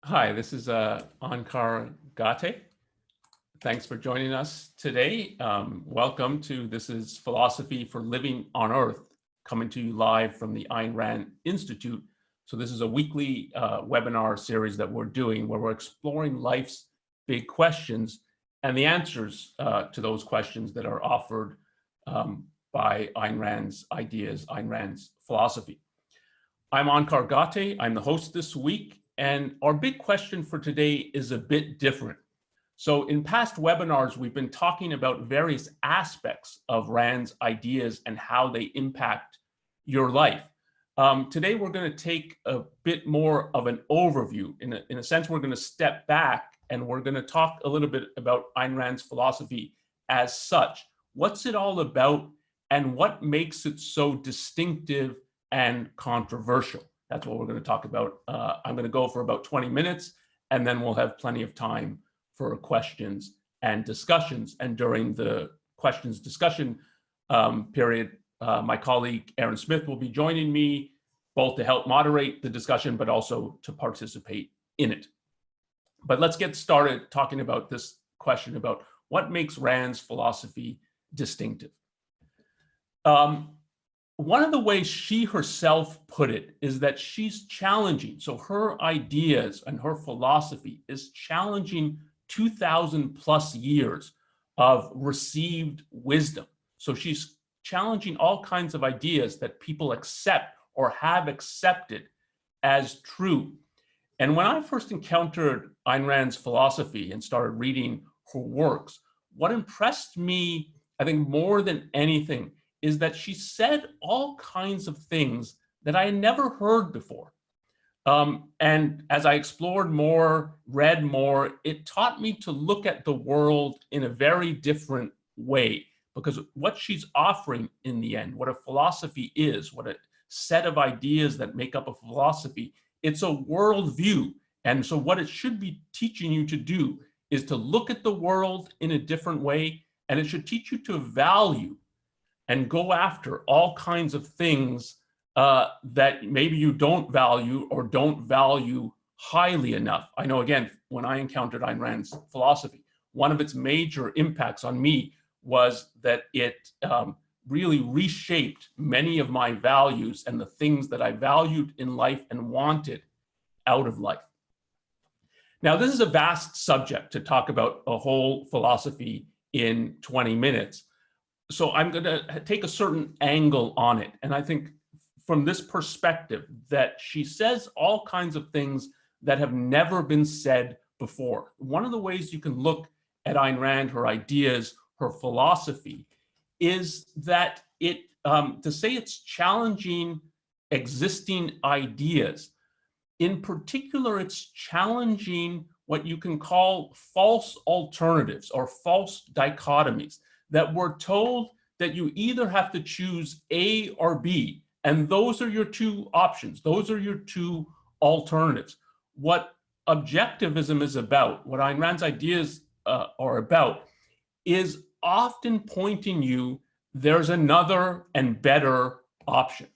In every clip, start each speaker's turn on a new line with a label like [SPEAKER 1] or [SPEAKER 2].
[SPEAKER 1] Hi, this is Onkar Ghate. Thanks for joining us today. Welcome to This is Philosophy for Living on Earth, coming to you live from the Ayn Rand Institute. So this is a weekly webinar series that we're doing where we're exploring life's big questions and the answers to those questions that are offered by Ayn Rand's ideas, Ayn Rand's philosophy. I'm Onkar Ghate. I'm the host this week. And our big question for today is a bit different. So in past webinars, we've been talking about various aspects of Rand's ideas and how they impact your life. Today, we're going to take a bit more of an overview. In a sense, we're going to step back and we're going to talk a little bit about Ayn Rand's philosophy as such. What's it all about and what makes it so distinctive and controversial? That's what we're going to talk about. I'm going to go for about 20 minutes, and then we'll have plenty of time for questions and discussions. And during the questions discussion period, my colleague Aaron Smith will be joining me, both to help moderate the discussion, but also to participate in it. But let's get started talking about this question about what makes Rand's philosophy distinctive. One of the ways she herself put it is that she's challenging. So her ideas and her philosophy is challenging 2,000 plus years of received wisdom. So she's challenging all kinds of ideas that people accept or have accepted as true. And when I first encountered Ayn Rand's philosophy and started reading her works, what impressed me, I think more than anything, is that she said all kinds of things that I had never heard before. And as I explored more, read more, it taught me to look at the world in a very different way, because what she's offering in the end, what a philosophy is, what a set of ideas that make up a philosophy, it's a worldview. And so what it should be teaching you to do is to look at the world in a different way, and it should teach you to value and go after all kinds of things that maybe you don't value or don't value highly enough. I know, again, when I encountered Ayn Rand's philosophy, one of its major impacts on me was that it really reshaped many of my values and the things that I valued in life and wanted out of life. Now, this is a vast subject to talk about a whole philosophy in 20 minutes. So I'm going to take a certain angle on it. And I think from this perspective that she says all kinds of things that have never been said before. One of the ways you can look at Ayn Rand, her ideas, her philosophy, is that to say it's challenging existing ideas. In particular, it's challenging what you can call false alternatives or false dichotomies, that we're told that you either have to choose A or B, and those are your two options. Those are your two alternatives. What objectivism is about, what Ayn Rand's ideas are about, is often pointing you, there's another and better option.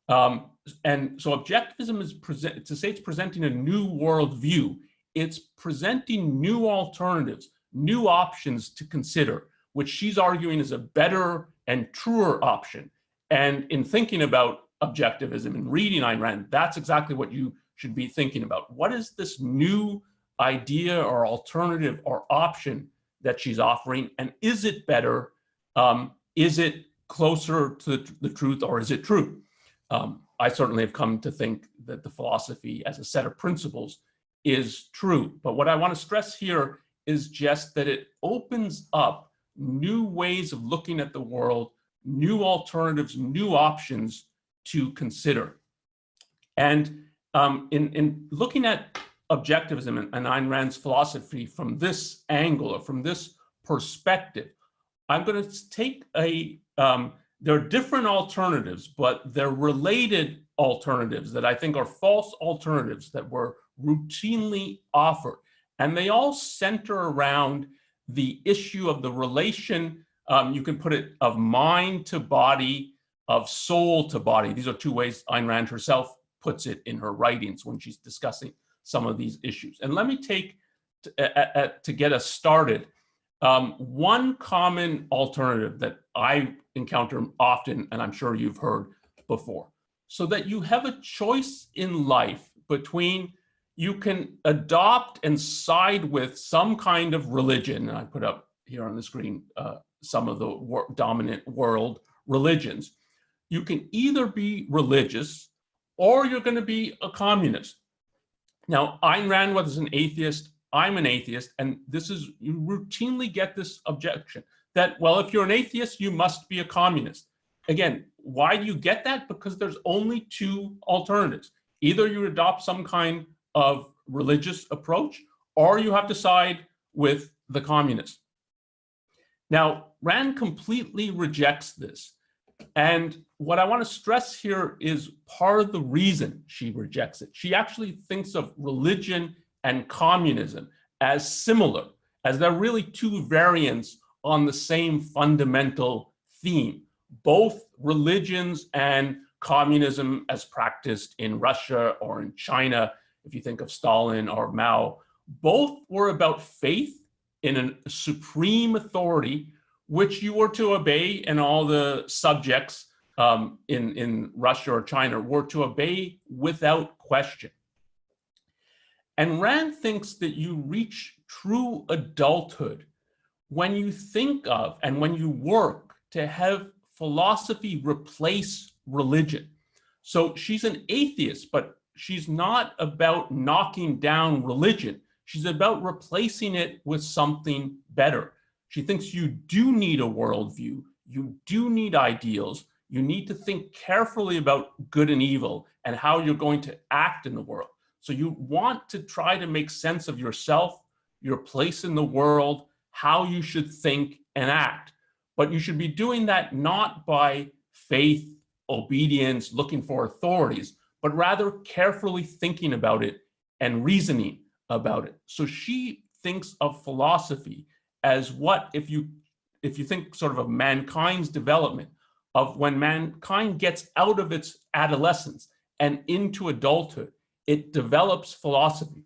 [SPEAKER 1] And so objectivism is to say it's presenting a new worldview. It's presenting new alternatives, new options to consider, which she's arguing is a better and truer option. And in thinking about objectivism and reading Ayn Rand, that's exactly what you should be thinking about. What is this new idea or alternative or option that she's offering? And is it better? Is it closer to the truth, or is it true? I certainly have come to think that the philosophy as a set of principles is true. But what I want to stress here is just that it opens up new ways of looking at the world, new alternatives, new options to consider. And in looking at objectivism and Ayn Rand's philosophy from this angle or from this perspective, I'm going to take there are different alternatives, but they're related alternatives that I think are false alternatives that were routinely offered. And they all center around the issue of the relation, you can put it, of mind to body, of soul to body. These are two ways Ayn Rand herself puts it in her writings when she's discussing some of these issues. And let me take, to get us started, one common alternative that I encounter often, and I'm sure you've heard before, so that you have a choice in life between you can adopt and side with some kind of religion, and I put up here on the screen some of the dominant world religions. You can either be religious or you're going to be a communist. Now, Ayn Rand was an atheist, I'm an atheist, and you routinely get this objection that, well, if you're an atheist, you must be a communist. Again, why do you get that? Because there's only two alternatives. Either you adopt some kind of religious approach, or you have to side with the communists. Now, Rand completely rejects this. And what I want to stress here is part of the reason she rejects it. She actually thinks of religion and communism as similar, as they're really two variants on the same fundamental theme. Both religions and communism as practiced in Russia or in China, if you think of Stalin or Mao, both were about faith in a supreme authority which you were to obey, and all the subjects in Russia or China were to obey without question. And Rand thinks that you reach true adulthood when you think of and when you work to have philosophy replace religion. So she's an atheist, but she's not about knocking down religion. She's about replacing it with something better. She thinks you do need a worldview, you do need ideals, you need to think carefully about good and evil and how you're going to act in the world. So you want to try to make sense of yourself, your place in the world, how you should think and act. But you should be doing that not by faith, obedience, looking for authorities, but rather carefully thinking about it and reasoning about it. So she thinks of philosophy as what, if you think sort of mankind's development, of when mankind gets out of its adolescence and into adulthood, it develops philosophy.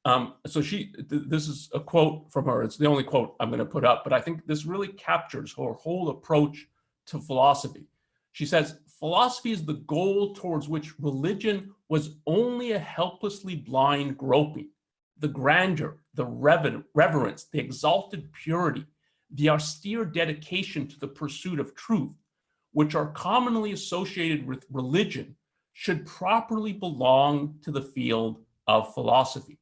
[SPEAKER 1] So this is a quote from her. It's the only quote I'm going to put up, but I think this really captures her whole approach to philosophy. She says, philosophy is the goal towards which religion was only a helplessly blind groping. The grandeur, the reverence, the exalted purity, the austere dedication to the pursuit of truth, which are commonly associated with religion, should properly belong to the field of philosophy.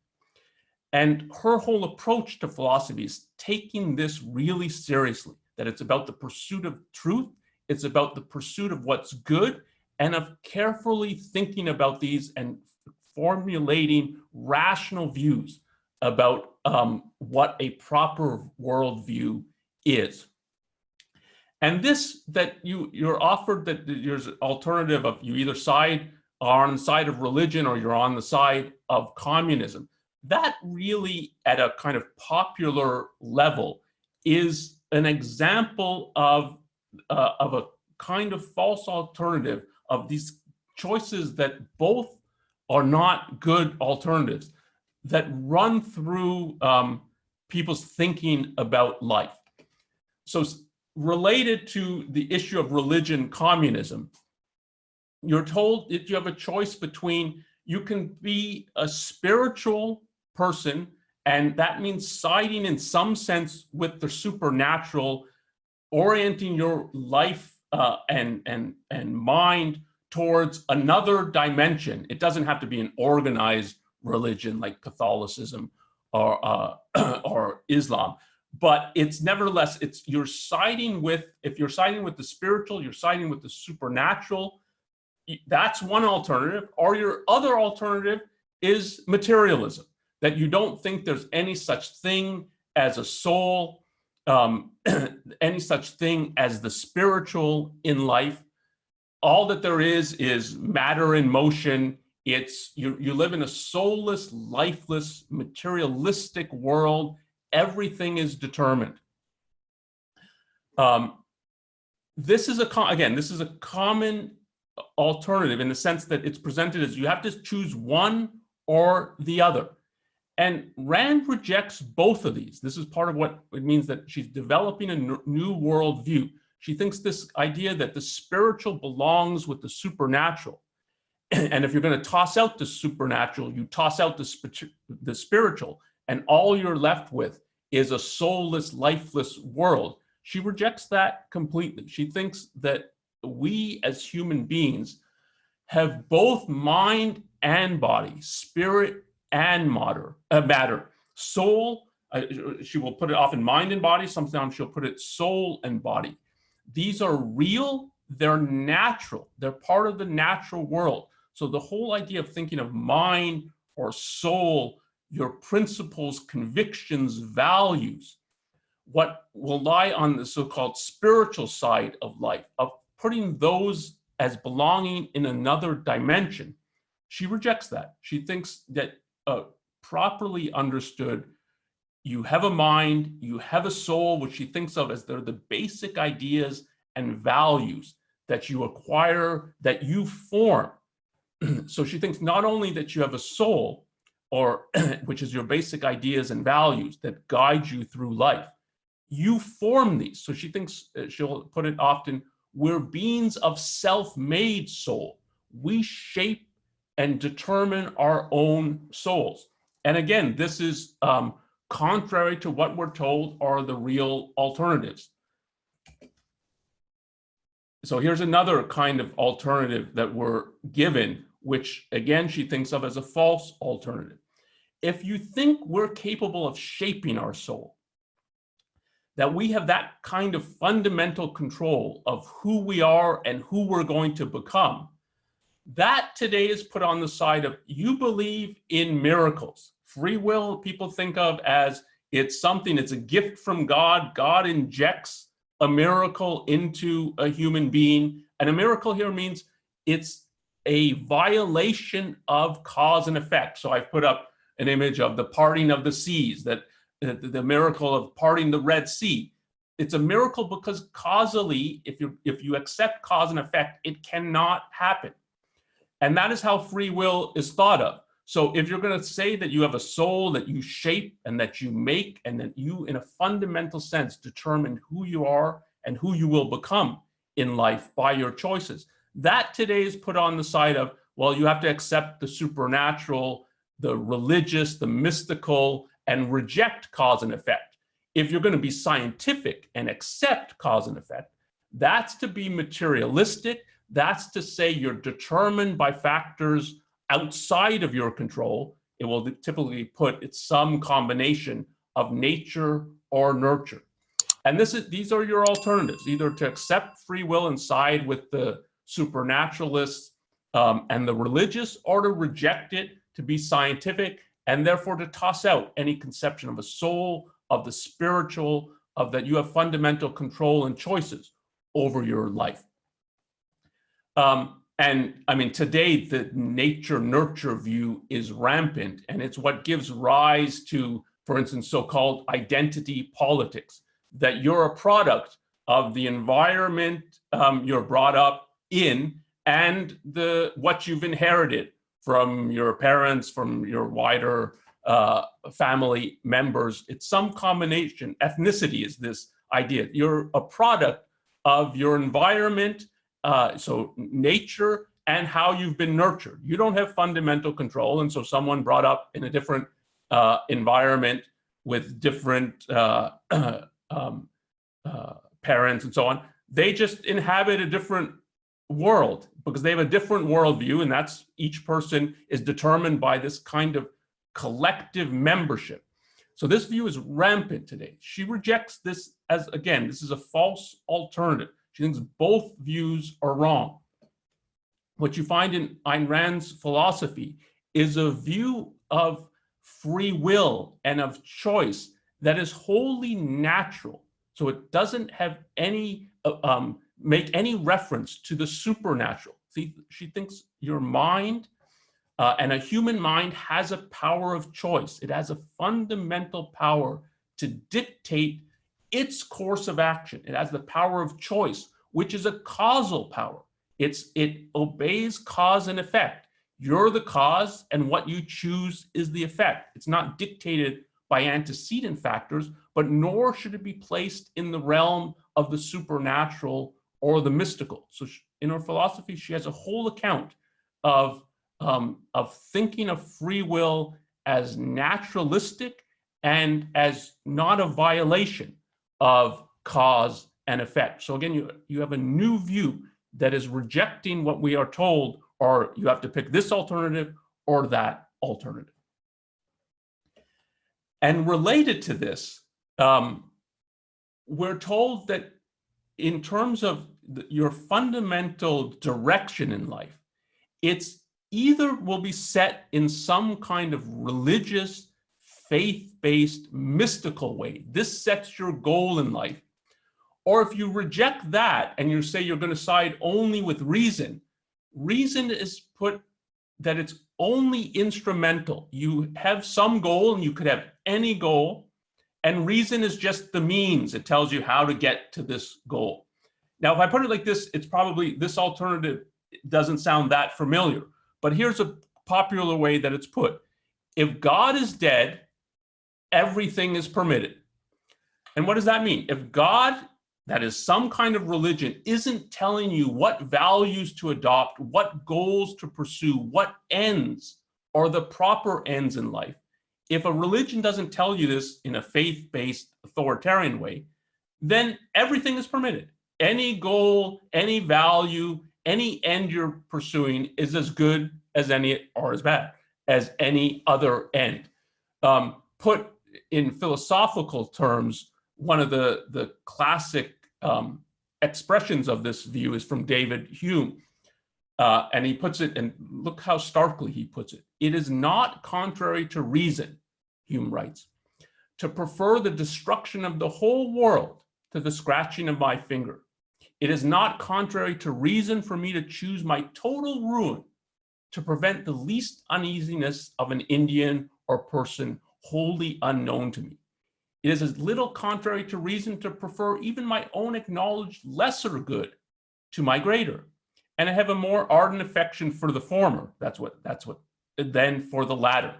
[SPEAKER 1] And her whole approach to philosophy is taking this really seriously, that it's about the pursuit of truth, it's about the pursuit of what's good, and of carefully thinking about these and formulating rational views about what a proper worldview is. And this, that you're offered, that there's an alternative of you either are on the side of religion or you're on the side of communism. That really, at a kind of popular level, is an example of a kind of false alternative of these choices that both are not good alternatives, that run through people's thinking about life. So related to the issue of religion, communism, you're told that you have a choice between, you can be a spiritual person, and that means siding in some sense with the supernatural, orienting your life and mind towards another dimension. It doesn't have to be an organized religion like Catholicism or Islam, but it's nevertheless, you're siding with, if you're siding with the spiritual, you're siding with the supernatural. That's one alternative. Or your other alternative is materialism, that you don't think there's any such thing as a soul, any such thing as the spiritual in life. All that there is matter in motion. You live in a soulless, lifeless, materialistic world. Everything is determined. This is a common alternative in the sense that it's presented as you have to choose one or the other. And Rand rejects both of these. This is part of what it means that she's developing a new worldview. She thinks this idea that the spiritual belongs with the supernatural. And if you're going to toss out the supernatural, you toss out the spiritual, and all you're left with is a soulless, lifeless world. She rejects that completely. She thinks that we as human beings have both mind and body, spirit and matter, soul. She will put it often mind and body. Sometimes she'll put it soul and body. These are real. They're natural. They're part of the natural world. So the whole idea of thinking of mind or soul, your principles, convictions, values, what will lie on the so-called spiritual side of life, of putting those as belonging in another dimension, she rejects that. She thinks that properly understood, you have a mind, you have a soul, which she thinks of as they're the basic ideas and values that you acquire, that you form. So she thinks not only that you have a soul, or which is your basic ideas and values that guide you through life, you form these. So she thinks, she'll put it often, we're beings of self-made soul. We shape and determine our own souls. And again, this is contrary to what we're told are the real alternatives. So here's another kind of alternative that we're given, which again, she thinks of as a false alternative. If you think we're capable of shaping our soul, that we have that kind of fundamental control of who we are and who we're going to become, that today is put on the side of you believe in miracles. Free will, people think of as it's something, it's a gift from God. God injects a miracle into a human being. And a miracle here means it's a violation of cause and effect. So I've put up an image of the parting of the seas, that the miracle of parting the Red Sea. It's a miracle because causally, if you accept cause and effect, it cannot happen. And that is how free will is thought of. So if you're going to say that you have a soul that you shape and that you make, and that you, in a fundamental sense, determine who you are and who you will become in life by your choices, that today is put on the side of, well, you have to accept the supernatural, the religious, the mystical, and reject cause and effect. If you're going to be scientific and accept cause and effect, that's to be materialistic. That's to say you're determined by factors outside of your control. It will typically put it's some combination of nature or nurture. And these are your alternatives, either to accept free will and side with the supernaturalists and the religious, or to reject it, to be scientific, and therefore to toss out any conception of a soul, of the spiritual, of that you have fundamental control and choices over your life. And I mean, today, the nature-nurture view is rampant, and it's what gives rise to, for instance, so-called identity politics, that you're a product of the environment you're brought up in and what you've inherited from your parents, from your wider family members. It's some combination. Ethnicity is this idea. You're a product of your environment, so nature, and how you've been nurtured. You don't have fundamental control. And so someone brought up in a different environment with different parents and so on, they just inhabit a different world because they have a different worldview, and that's, each person is determined by this kind of collective membership. So this view is rampant today. She rejects this as, again, this is a false alternative. She thinks both views are wrong. What you find in Ayn Rand's philosophy is a view of free will and of choice that is wholly natural. So it doesn't have any, make any reference to the supernatural. See, she thinks your mind and a human mind has a power of choice. It has a fundamental power to dictate its course of action. It has the power of choice, which is a causal power. It obeys cause and effect. You're the cause, and what you choose is the effect. It's not dictated by antecedent factors, but nor should it be placed in the realm of the supernatural or the mystical. So in her philosophy, she has a whole account of thinking of free will as naturalistic and as not a violation of cause and effect. So again, you have a new view that is rejecting what we are told, or you have to pick this alternative or that alternative. And related to this, we're told that in terms of your fundamental direction in life, it's either will be set in some kind of religious, faith-based, mystical way. This sets your goal in life. Or if you reject that and you say you're going to side only with reason, reason is put that it's only instrumental. You have some goal, and you could have any goal, and reason is just the means. It tells you how to get to this goal. Now, if I put it like this, it's probably, this alternative doesn't sound that familiar, but here's a popular way that it's put. If God is dead, everything is permitted. And what does that mean? If God, that is some kind of religion, isn't telling you what values to adopt, what goals to pursue, what ends are the proper ends in life, if a religion doesn't tell you this in a faith-based authoritarian way, then everything is permitted. Any goal, any value, any end you're pursuing is as good as any, or as bad as any other end. Put in philosophical terms, one of the classic expressions of this view is from David Hume. And he puts it, and look how starkly he puts it. It is not contrary to reason, Hume writes, to prefer the destruction of the whole world to the scratching of my finger. It is not contrary to reason for me to choose my total ruin to prevent the least uneasiness of an Indian or person wholly unknown to me. It is as little contrary to reason to prefer even my own acknowledged lesser good to my greater. And I have a more ardent affection for the former. That's what than for the latter.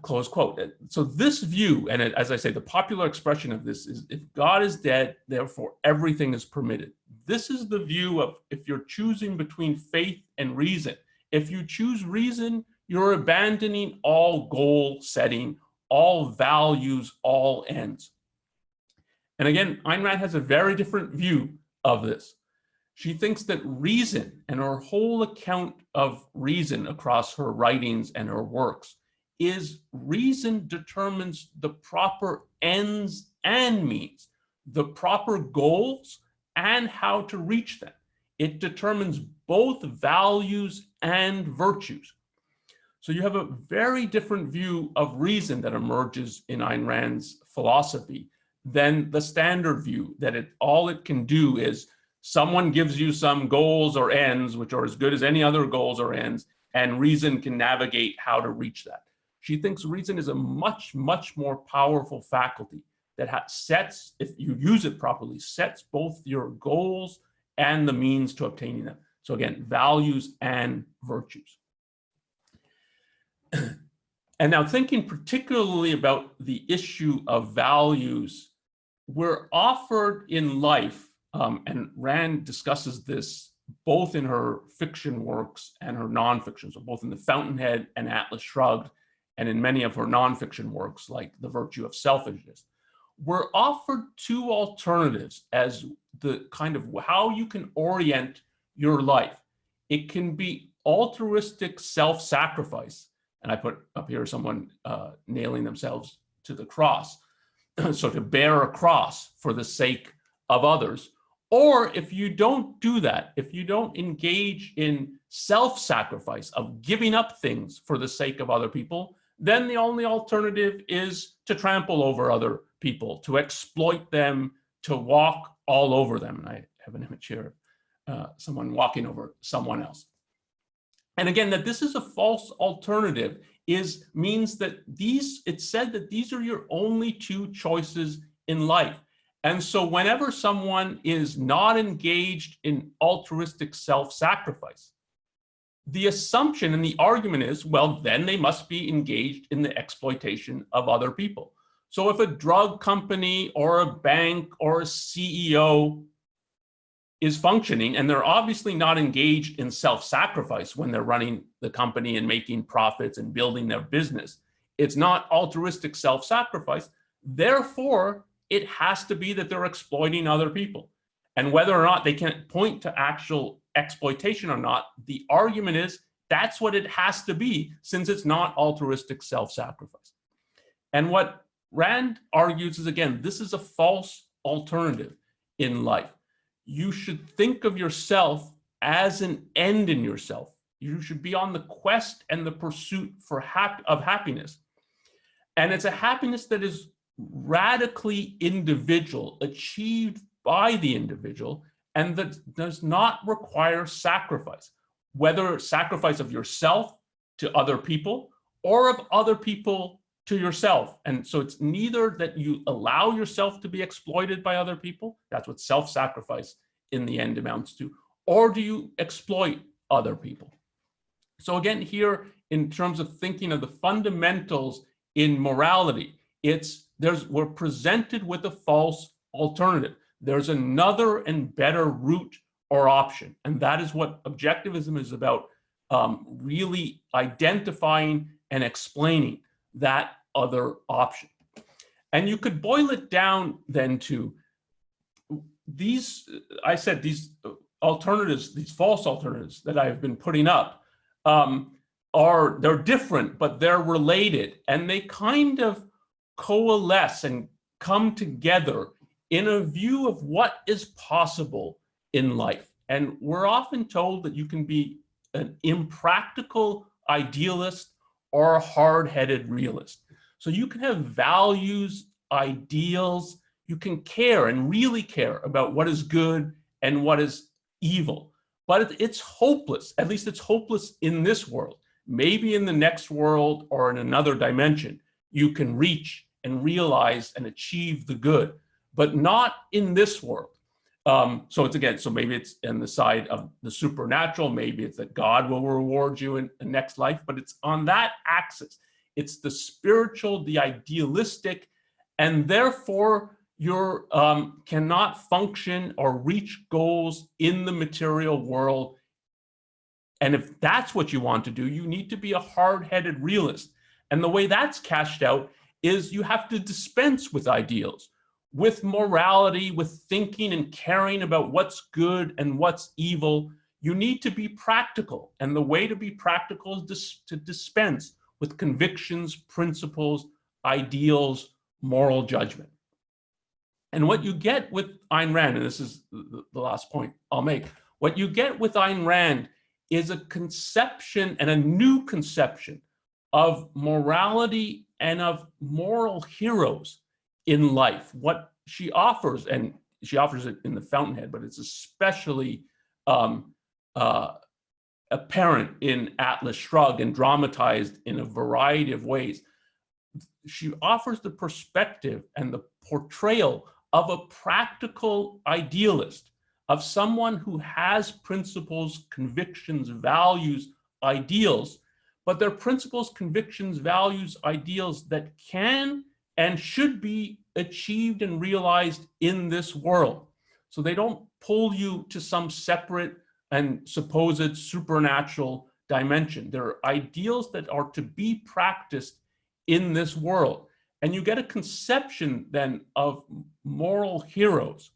[SPEAKER 1] Close quote. So this view, and as I say, the popular expression of this is, if God is dead, therefore everything is permitted. This is the view of, if you're choosing between faith and reason. If you choose reason, you're abandoning all goal setting, all values, all ends. And again, Ayn Rand has a very different view of this. She thinks that reason, and her whole account of reason across her writings and her works, is reason determines the proper ends and means, the proper goals and how to reach them. It determines both values and virtues. So you have a very different view of reason that emerges in Ayn Rand's philosophy than the standard view, that all it can do is someone gives you some goals or ends, which are as good as any other goals or ends, and reason can navigate how to reach that. She thinks reason is a much, much more powerful faculty that sets, if you use it properly, sets both your goals and the means to obtaining them. So again, values and virtues. And now, thinking particularly about the issue of values, we're offered in life, and Rand discusses this both in her fiction works and her nonfiction, so both in the Fountainhead and Atlas Shrugged, and in many of her nonfiction works like The Virtue of Selfishness. We're offered two alternatives as the kind of how you can orient your life. It can be altruistic self-sacrifice, and I put up here someone nailing themselves to the cross, so to bear a cross for the sake of others. Or if you don't do that, if you don't engage in self-sacrifice of giving up things for the sake of other people, then the only alternative is to trample over other people, to exploit them, to walk all over them. And I have an image here of someone walking over someone else. And again, that this is a false alternative means that it's said that these are your only two choices in life. And so whenever someone is not engaged in altruistic self-sacrifice, the assumption and the argument is, well, then they must be engaged in the exploitation of other people. So if a drug company or a bank or a CEO is functioning, and they're obviously not engaged in self-sacrifice when they're running the company and making profits and building their business, it's not altruistic self-sacrifice. Therefore, it has to be that they're exploiting other people. And whether or not they can point to actual exploitation or not, the argument is that's what it has to be, since it's not altruistic self-sacrifice. And what Rand argues is, again, this is a false alternative in life. You should think of yourself as an end in yourself. You should be on the quest and the pursuit of happiness. And it's a happiness that is radically individual, achieved by the individual, and that does not require sacrifice, whether sacrifice of yourself to other people or of other people to yourself. And so it's neither that you allow yourself to be exploited by other people, that's what self-sacrifice in the end amounts to, or do you exploit other people? So again, here, in terms of thinking of the fundamentals in morality, we're presented with a false alternative. There's another and better route or option. And that is what objectivism is about, really identifying and explaining that other option. And you could boil it down then to these, I said, these alternatives, these false alternatives that I've been putting up, they're different, but they're related, and they kind of coalesce and come together in a view of what is possible in life. And we're often told that you can be an impractical idealist or a hard-headed realist. So you can have values, ideals, you can care and really care about what is good and what is evil. But it's hopeless, at least it's hopeless in this world. Maybe in the next world or in another dimension, you can reach and realize and achieve the good, but not in this world. So maybe it's in the side of the supernatural, maybe it's that God will reward you in the next life, but it's on that axis. It's the spiritual, the idealistic, and therefore you cannot function or reach goals in the material world. And if that's what you want to do, you need to be a hard-headed realist. And the way that's cashed out is you have to dispense with ideals, with morality, with thinking and caring about what's good and what's evil. You need to be practical. And the way to be practical is to dispense with convictions, principles, ideals, moral judgment. And what you get with Ayn Rand, and this is the last point I'll make, what you get with Ayn Rand is a conception and a new conception of morality and of moral heroes in life. What she offers, and she offers it in the Fountainhead, but it's especially apparent in Atlas Shrugged and dramatized in a variety of ways. She offers the perspective and the portrayal of a practical idealist, of someone who has principles, convictions, values, ideals, but they're principles, convictions, values, ideals that can and should be achieved and realized in this world. So they don't pull you to some separate and supposed supernatural dimension. They're ideals that are to be practiced in this world. And you get a conception then of moral heroes.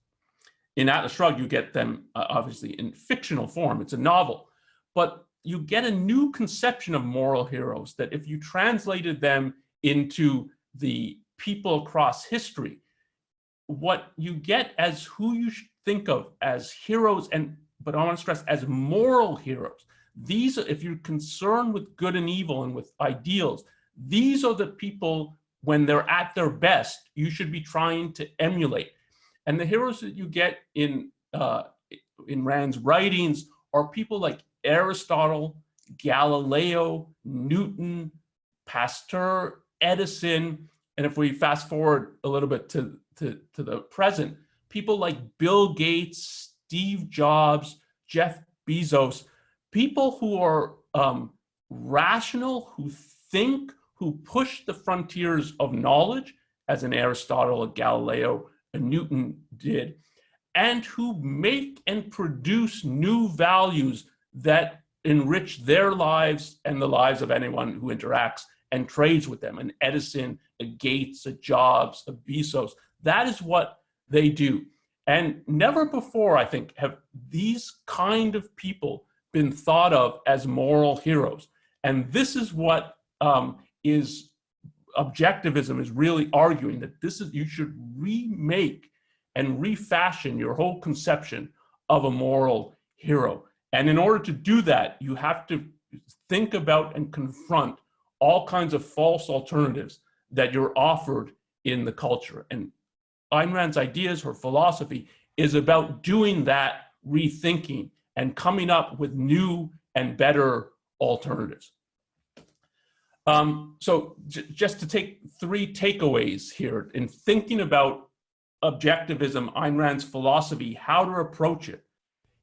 [SPEAKER 1] In Atlas Shrugged, you get them obviously in fictional form. It's a novel. But you get a new conception of moral heroes that if you translated them into the people across history, what you get as who you should think of as heroes, but I want to stress as moral heroes. These, if you're concerned with good and evil and with ideals, these are the people, when they're at their best, you should be trying to emulate. And the heroes that you get in Rand's writings are people like Aristotle, Galileo, Newton, Pasteur, Edison, and if we fast forward a little bit to the present, people like Bill Gates, Steve Jobs, Jeff Bezos, people who are rational, who think, who push the frontiers of knowledge, as an Aristotle, a Galileo, a Newton did, and who make and produce new values that enrich their lives and the lives of anyone who interacts and trades with them. An Edison, a Gates, a Jobs, a Bezos. That is what they do. And never before, I think, have these kind of people been thought of as moral heroes. And this is what is objectivism is really arguing, that this is, you should remake and refashion your whole conception of a moral hero. And in order to do that, you have to think about and confront all kinds of false alternatives that you're offered in the culture. And Ayn Rand's ideas, her philosophy, is about doing that rethinking and coming up with new and better alternatives. So just to take three takeaways here in thinking about objectivism, Ayn Rand's philosophy, how to approach it.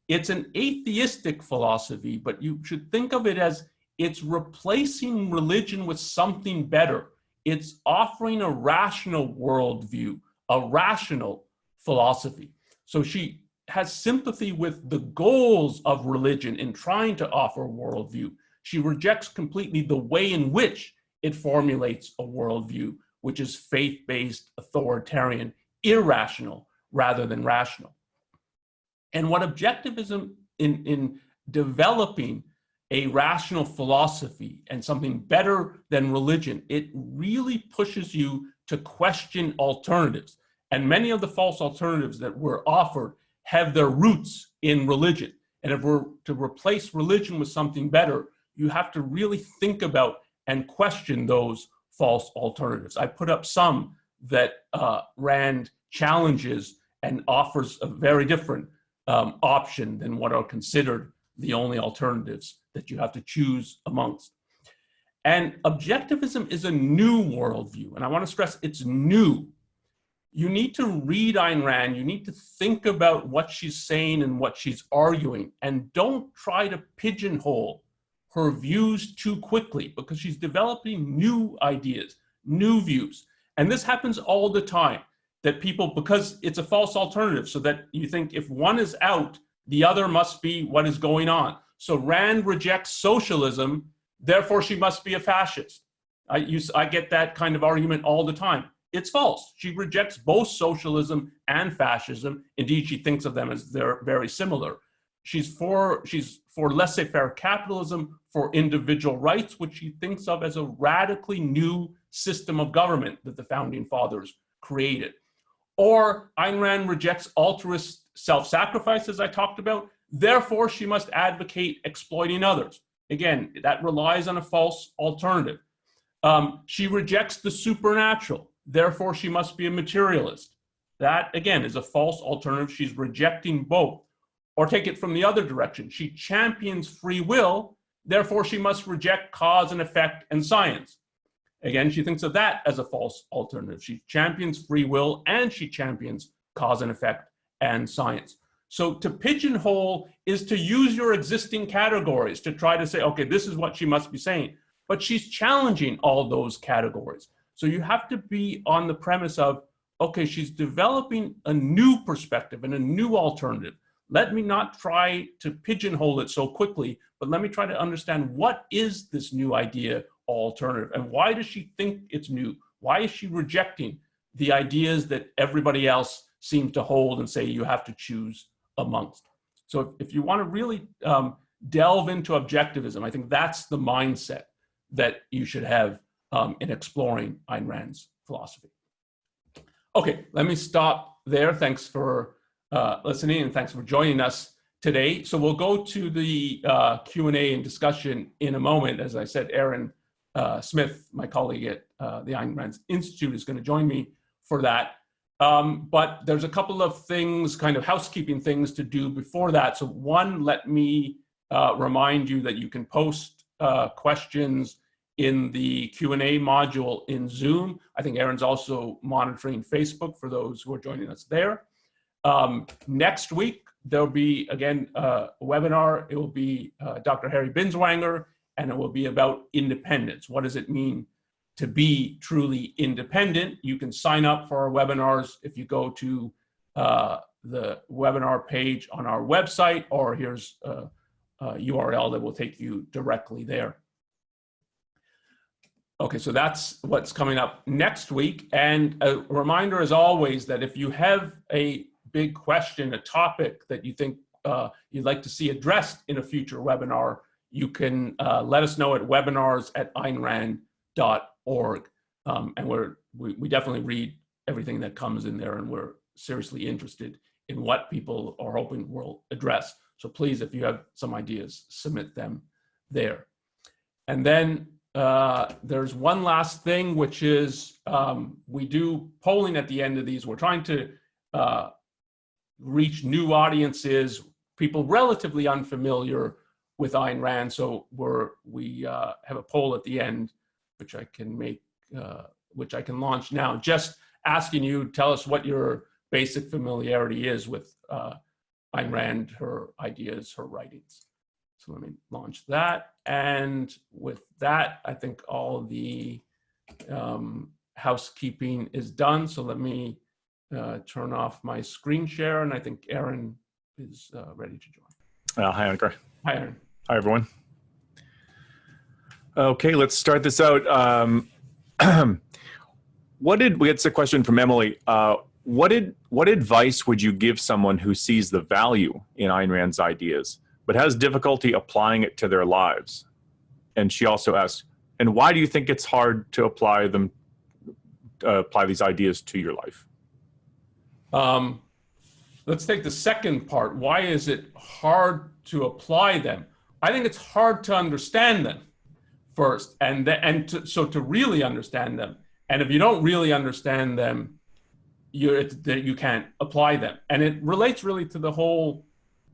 [SPEAKER 1] It's an atheistic philosophy, but you should think of it as it's replacing religion with something better. It's offering a rational worldview, a rational philosophy. So she has sympathy with the goals of religion in trying to offer a worldview. She rejects completely the way in which it formulates a worldview, which is faith-based, authoritarian, irrational rather than rational. And what objectivism in developing a rational philosophy and something better than religion, it really pushes you to question alternatives. And many of the false alternatives that were offered have their roots in religion. And if we're to replace religion with something better, you have to really think about and question those false alternatives. I put up some that Rand challenges and offers a very different option than what are considered the only alternatives that you have to choose amongst. And objectivism is a new worldview. And I want to stress it's new. You need to read Ayn Rand. You need to think about what she's saying and what she's arguing. And don't try to pigeonhole her views too quickly, because she's developing new ideas, new views. And this happens all the time, that people, because it's a false alternative, so that you think if one is out, the other must be what is going on. So Rand rejects socialism, therefore she must be a fascist. I get that kind of argument all the time. It's false. She rejects both socialism and fascism. Indeed, she thinks of them as they're very similar. She's for laissez-faire capitalism, for individual rights, which she thinks of as a radically new system of government that the founding fathers created. Or Ayn Rand rejects altruist self-sacrifice, as I talked about. Therefore, she must advocate exploiting others. Again, that relies on a false alternative. She rejects the supernatural. Therefore, she must be a materialist. That, again, is a false alternative. She's rejecting both. Or take it from the other direction. She champions free will. Therefore, she must reject cause and effect and science. Again, she thinks of that as a false alternative. She champions free will and she champions cause and effect and science. So to pigeonhole is to use your existing categories to try to say, okay, this is what she must be saying. But she's challenging all those categories. So you have to be on the premise of, okay, she's developing a new perspective and a new alternative. Let me not try to pigeonhole it so quickly, but let me try to understand what is this new idea alternative and why does she think it's new? Why is she rejecting the ideas that everybody else seems to hold and say you have to choose amongst? So if you want to really delve into objectivism, I think that's the mindset that you should have in exploring Ayn Rand's philosophy. Okay, let me stop there. Thanks for listening and thanks for joining us today. So we'll go to the Q&A and discussion in a moment. As I said, Aaron Smith, my colleague at the Ayn Rand Institute, is going to join me for that. But there's a couple of things, kind of housekeeping things to do before that. So one, let me remind you that you can post questions in the Q&A module in Zoom. I think Aaron's also monitoring Facebook for those who are joining us there. Next week, there'll be, again, a webinar. It will be Dr. Harry Binswanger and it will be about independence. What does it mean to be truly independent? You can sign up for our webinars if you go to the webinar page on our website, or here's a URL that will take you directly there. Okay, so that's what's coming up next week. And a reminder, as always, that if you have a big question, a topic that you think you'd like to see addressed in a future webinar, you can let us know at webinars@aynrand.org. And we definitely read everything that comes in there, and we're seriously interested in what people are hoping we'll address. So please, if you have some ideas, submit them there. And then there's one last thing, which is we do polling at the end of these. We're trying to reach new audiences, people relatively unfamiliar with Ayn Rand. So we have a poll at the end, which I can make, which I can launch now, just asking you, tell us what your basic familiarity is with Ayn Rand, her ideas, her writings. So let me launch that. And with that, I think all the housekeeping is done. So let me turn off my screen share. And I think Aaron is ready to join.
[SPEAKER 2] Hi, Onkar.
[SPEAKER 1] Hi, Aaron.
[SPEAKER 2] Hi, everyone. Okay, let's start this out. It's a question from Emily. What advice would you give someone who sees the value in Ayn Rand's ideas, but has difficulty applying it to their lives? And she also asks, and why do you think it's hard to apply these ideas to your life?
[SPEAKER 1] Let's take the second part. Why is it hard to apply them? I think it's hard to understand them first, so to really understand them. And if you don't really understand them, you can't apply them. And it relates really to the whole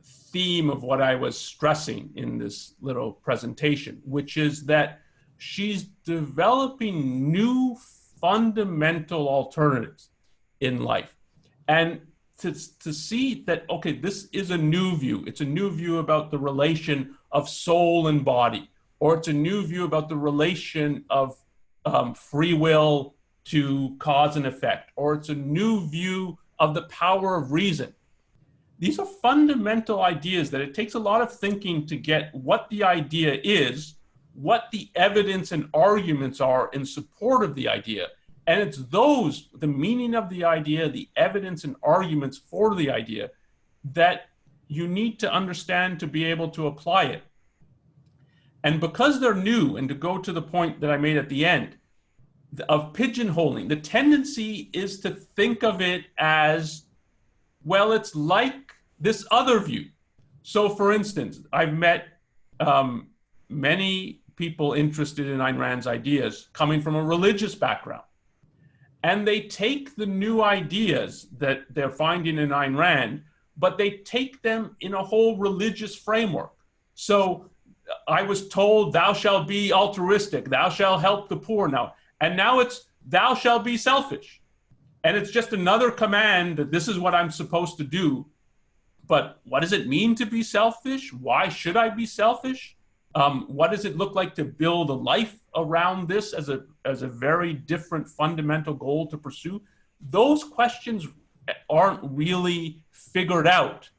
[SPEAKER 1] theme of what I was stressing in this little presentation, which is that she's developing new fundamental alternatives in life. And to see that, okay, this is a new view. It's a new view about the relation of soul and body, or it's a new view about the relation of free will to cause and effect, or it's a new view of the power of reason. These are fundamental ideas that it takes a lot of thinking to get what the idea is, what the evidence and arguments are in support of the idea. And it's those, the meaning of the idea, the evidence and arguments for the idea, that you need to understand to be able to apply it. And because they're new, and to go to the point that I made at the end, of pigeonholing, the tendency is to think of it as, well, it's like this other view. So for instance, I've met many people interested in Ayn Rand's ideas coming from a religious background. And they take the new ideas that they're finding in Ayn Rand, but they take them in a whole religious framework. So I was told, thou shalt be altruistic, thou shalt help the poor now. And now it's, thou shalt be selfish. And it's just another command that this is what I'm supposed to do. But what does it mean to be selfish? Why should I be selfish? What does it look like to build a life around this as a very different fundamental goal to pursue? Those questions aren't really figured out.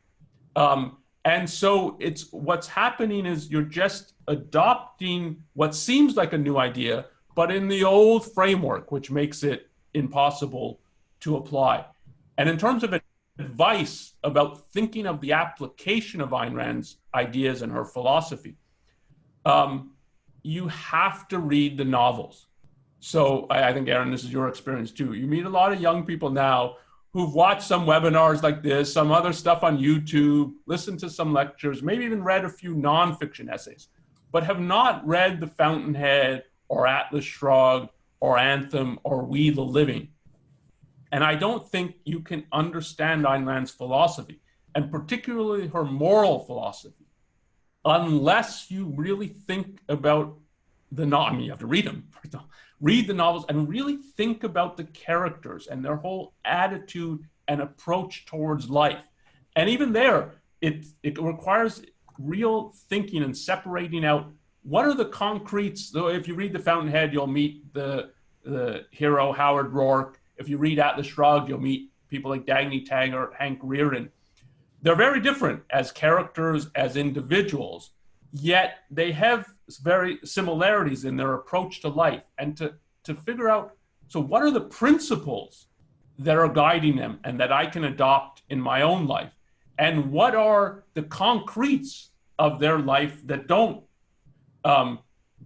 [SPEAKER 1] And so what's happening is you're just adopting what seems like a new idea, but in the old framework, which makes it impossible to apply. And in terms of advice about thinking of the application of Ayn Rand's ideas and her philosophy, you have to read the novels. So I think, Aaron, this is your experience too. You meet a lot of young people now who've watched some webinars like this, some other stuff on YouTube, listened to some lectures, maybe even read a few nonfiction essays, but have not read the Fountainhead or Atlas Shrugged or Anthem or We the Living. And I don't think you can understand Ayn Rand's philosophy, and particularly her moral philosophy, unless you really think about you have to read them. Read the novels and really think about the characters and their whole attitude and approach towards life. And even there, it requires real thinking and separating out what are the concretes? So if you read The Fountainhead, you'll meet the hero Howard Rourke. If you read Atlas Shrugged, you'll meet people like Dagny Taggart, Hank Rearden. They're very different as characters, as individuals, yet they have very similarities in their approach to life. And to figure out, so what are the principles that are guiding them and that I can adopt in my own life? And what are the concretes of their life that don't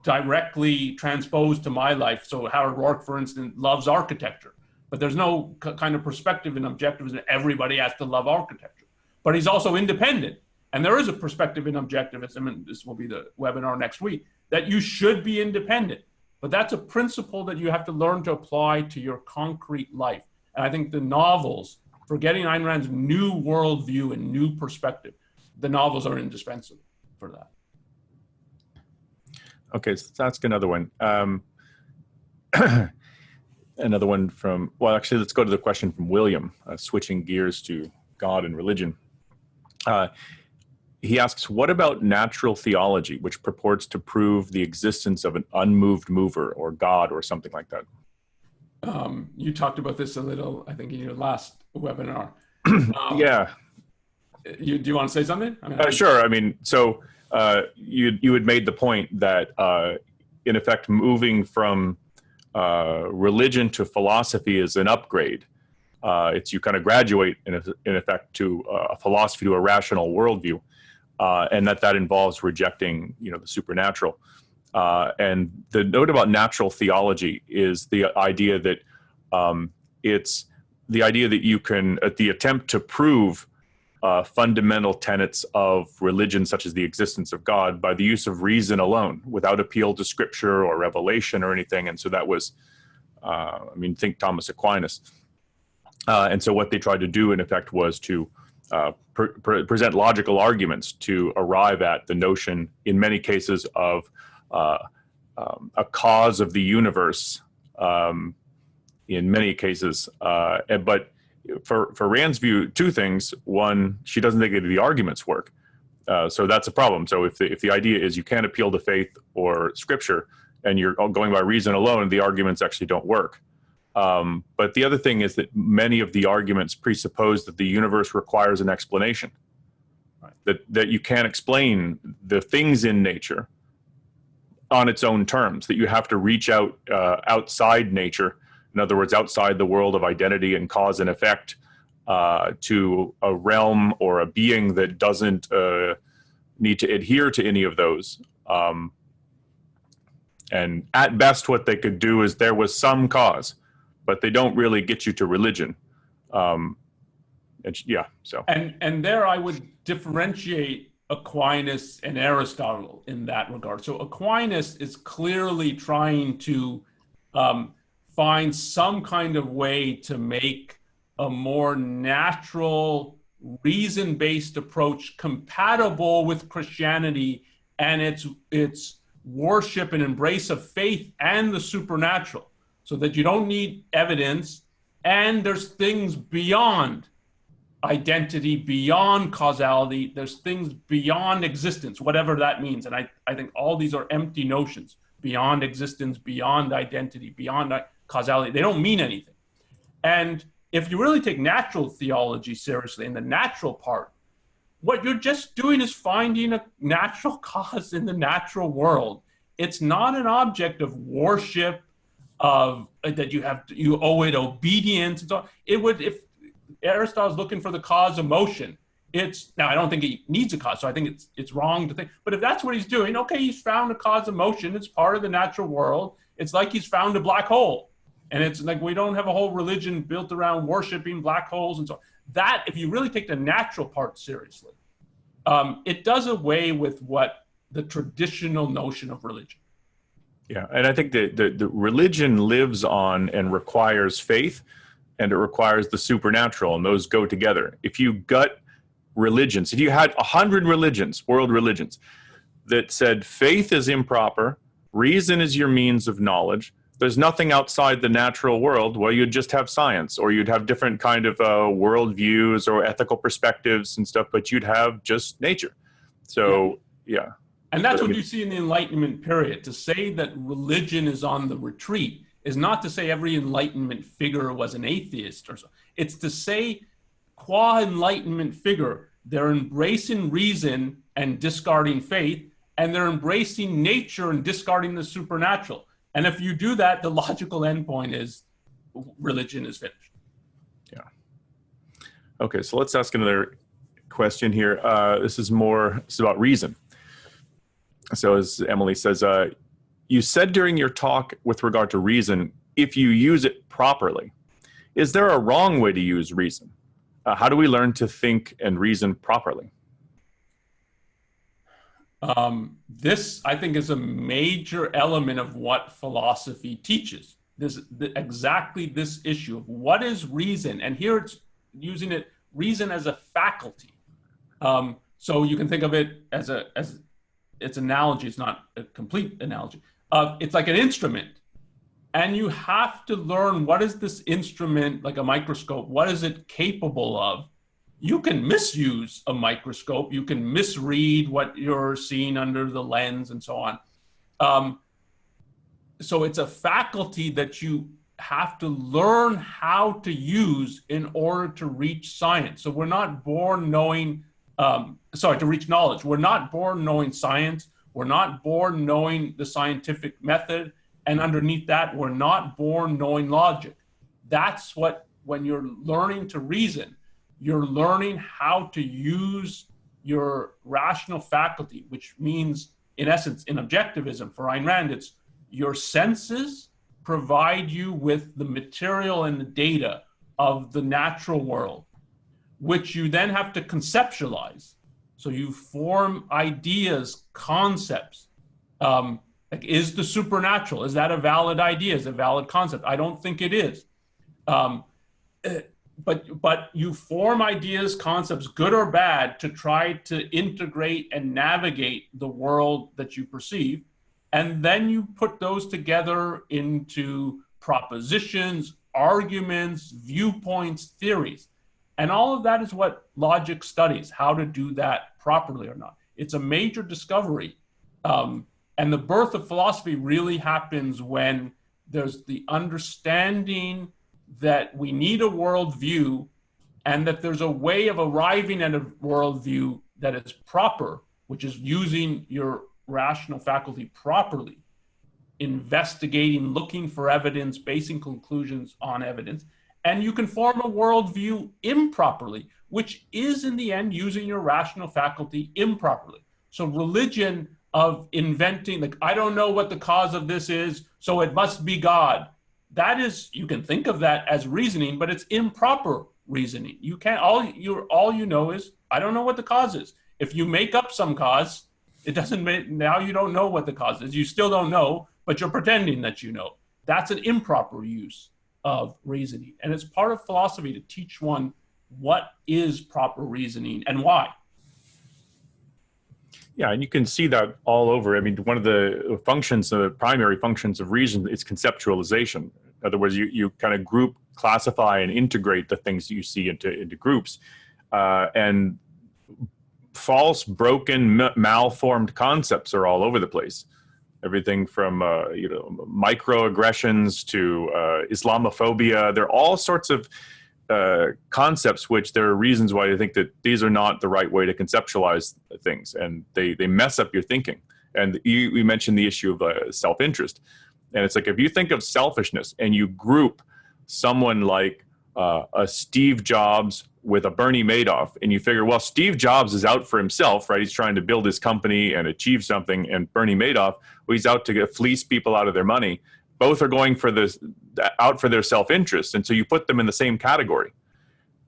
[SPEAKER 1] directly transpose to my life? So Howard Rourke, for instance, loves architecture, but there's no kind of perspective in objectivism that everybody has to love architecture. But he's also independent. And there is a perspective in objectivism, and this will be the webinar next week, that you should be independent. But that's a principle that you have to learn to apply to your concrete life. And I think the novels, forgetting Ayn Rand's new worldview and new perspective, the novels are indispensable for that.
[SPEAKER 2] Okay, so let's ask another one. Another one from, well, actually, let's go to the question from William, switching gears to God and religion. He asks, what about natural theology, which purports to prove the existence of an unmoved mover or God or something like that?
[SPEAKER 1] You talked about this a little, I think, in your last webinar.
[SPEAKER 2] Yeah.
[SPEAKER 1] Do you want to say something?
[SPEAKER 2] Sure. I mean, so you had made the point that, in effect, moving from religion to philosophy is an upgrade. It's you kind of graduate, in effect, to a philosophy, to a rational worldview. And that involves rejecting, the supernatural. And the note about natural theology is the idea that it's the idea that you can, at the attempt to prove fundamental tenets of religion, such as the existence of God, by the use of reason alone, without appeal to scripture or revelation or anything. And so that was, think Thomas Aquinas. And so what they tried to do, in effect, was to present logical arguments to arrive at the notion, in many cases, of a cause of the universe, in many cases. But for Rand's view, two things. One, she doesn't think that the arguments work. So that's a problem. So if the idea is you can't appeal to faith or scripture, and you're going by reason alone, the arguments actually don't work. But the other thing is that many of the arguments presuppose that the universe requires an explanation, right? That you can't explain the things in nature on its own terms, that you have to reach out outside nature, in other words, outside the world of identity and cause and effect, to a realm or a being that doesn't need to adhere to any of those. And at best, what they could do is there was some cause, but they don't really get you to religion. So.
[SPEAKER 1] And there I would differentiate Aquinas and Aristotle in that regard. So Aquinas is clearly trying to find some kind of way to make a more natural, reason-based approach compatible with Christianity and its worship and embrace of faith and the supernatural. So that you don't need evidence, and there's things beyond identity, beyond causality, there's things beyond existence, whatever that means. And I think all these are empty notions: beyond existence, beyond identity, beyond causality. They don't mean anything. And if you really take natural theology seriously, in the natural part, what you're just doing is finding a natural cause in the natural world. It's not an object of worship, of that you owe it obedience. And so it would, if Aristotle's looking for the cause of motion, now I don't think he needs a cause, so I think it's wrong to think. But if that's what he's doing, okay, he's found a cause of motion. It's part of the natural world. It's like he's found a black hole, and it's like we don't have a whole religion built around worshiping black holes and so on. That, if you really take the natural part seriously, it does away with what the traditional notion of religion.
[SPEAKER 2] Yeah, and I think the religion lives on and requires faith, and it requires the supernatural, and those go together. If you gut religions, if you had 100 religions, world religions, that said faith is improper, reason is your means of knowledge, there's nothing outside the natural world, well, you'd just have science, or you'd have different kind of worldviews or ethical perspectives and stuff, but you'd have just nature. So, yeah.
[SPEAKER 1] And that's what you see in the Enlightenment period. To say that religion is on the retreat is not to say every Enlightenment figure was an atheist or so. It's to say, qua Enlightenment figure, they're embracing reason and discarding faith, and they're embracing nature and discarding the supernatural. And if you do that, the logical endpoint is religion is finished.
[SPEAKER 2] Yeah. Okay, so let's ask another question here. This is about reason. So as Emily says, you said during your talk with regard to reason, if you use it properly, is there a wrong way to use reason? How do we learn to think and reason properly?
[SPEAKER 1] This, I think, is a major element of what philosophy teaches. Exactly this issue of what is reason, and here it's using reason as a faculty. So you can think of it as its analogy. It's not a complete analogy. It's like an instrument, and you have to learn what is this instrument, like a microscope, what is it capable of? You can misuse a microscope, you can misread what you're seeing under the lens and so on. So it's a faculty that you have to learn how to use in order to reach science. So we're not born knowing, to reach knowledge. We're not born knowing science. We're not born knowing the scientific method. And underneath that, we're not born knowing logic. That's what, when you're learning to reason, you're learning how to use your rational faculty, which means, in essence, in Objectivism, for Ayn Rand, it's your senses provide you with the material and the data of the natural world, which you then have to conceptualize. So you form ideas, concepts. Like, is the supernatural, is that a valid idea? Is it a valid concept? I don't think it is. But you form ideas, concepts, good or bad, to try to integrate and navigate the world that you perceive. And then you put those together into propositions, arguments, viewpoints, theories. And all of that is what logic studies, how to do that properly or not. It's a major discovery. And the birth of philosophy really happens when there's the understanding that we need a worldview, and that there's a way of arriving at a worldview that is proper, which is using your rational faculty properly, investigating, looking for evidence, basing conclusions on evidence. And you can form a worldview improperly, which is in the end using your rational faculty improperly. So religion of inventing, like, I don't know what the cause of this is, so it must be God. That is, you can think of that as reasoning, but it's improper reasoning. You can't, all you know is, I don't know what the cause is. If you make up some cause, it doesn't make, now you don't know what the cause is. You still don't know, but you're pretending that you know. That's an improper use of reasoning. And it's part of philosophy to teach one what is proper reasoning and why.
[SPEAKER 2] Yeah, and you can see that all over. I mean, one of the functions, the primary functions of reason is conceptualization. In other words, you kind of group, classify, and integrate the things you see into groups. And false, broken, malformed concepts are all over the place. Everything from microaggressions to Islamophobia. There are all sorts of concepts which there are reasons why you think that these are not the right way to conceptualize things, and they mess up your thinking. And you mentioned the issue of self-interest, and it's like, if you think of selfishness and you group someone like a Steve Jobs with a Bernie Madoff, and you figure, well, Steve Jobs is out for himself, right? He's trying to build his company and achieve something, and Bernie Madoff, well, he's out to fleece people out of their money. Both are going for out for their self-interest, and so you put them in the same category.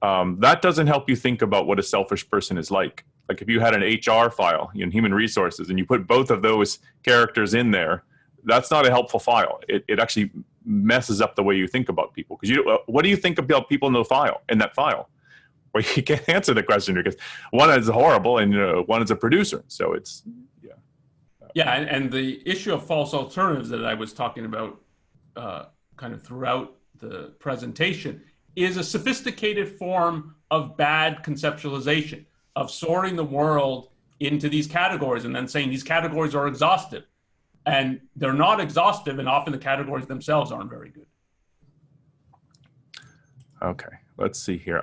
[SPEAKER 2] That doesn't help you think about what a selfish person is like. Like, if you had an HR file in human resources and you put both of those characters in there, that's not a helpful file. It actually messes up the way you think about people. Because what do you think about people in that file? Well, you can't answer the question because one is horrible and one is a producer. So it's, yeah.
[SPEAKER 1] Yeah, and the issue of false alternatives that I was talking about kind of throughout the presentation is a sophisticated form of bad conceptualization, of sorting the world into these categories and then saying these categories are exhaustive. And they're not exhaustive, and often the categories themselves aren't very good.
[SPEAKER 2] Okay, let's see here.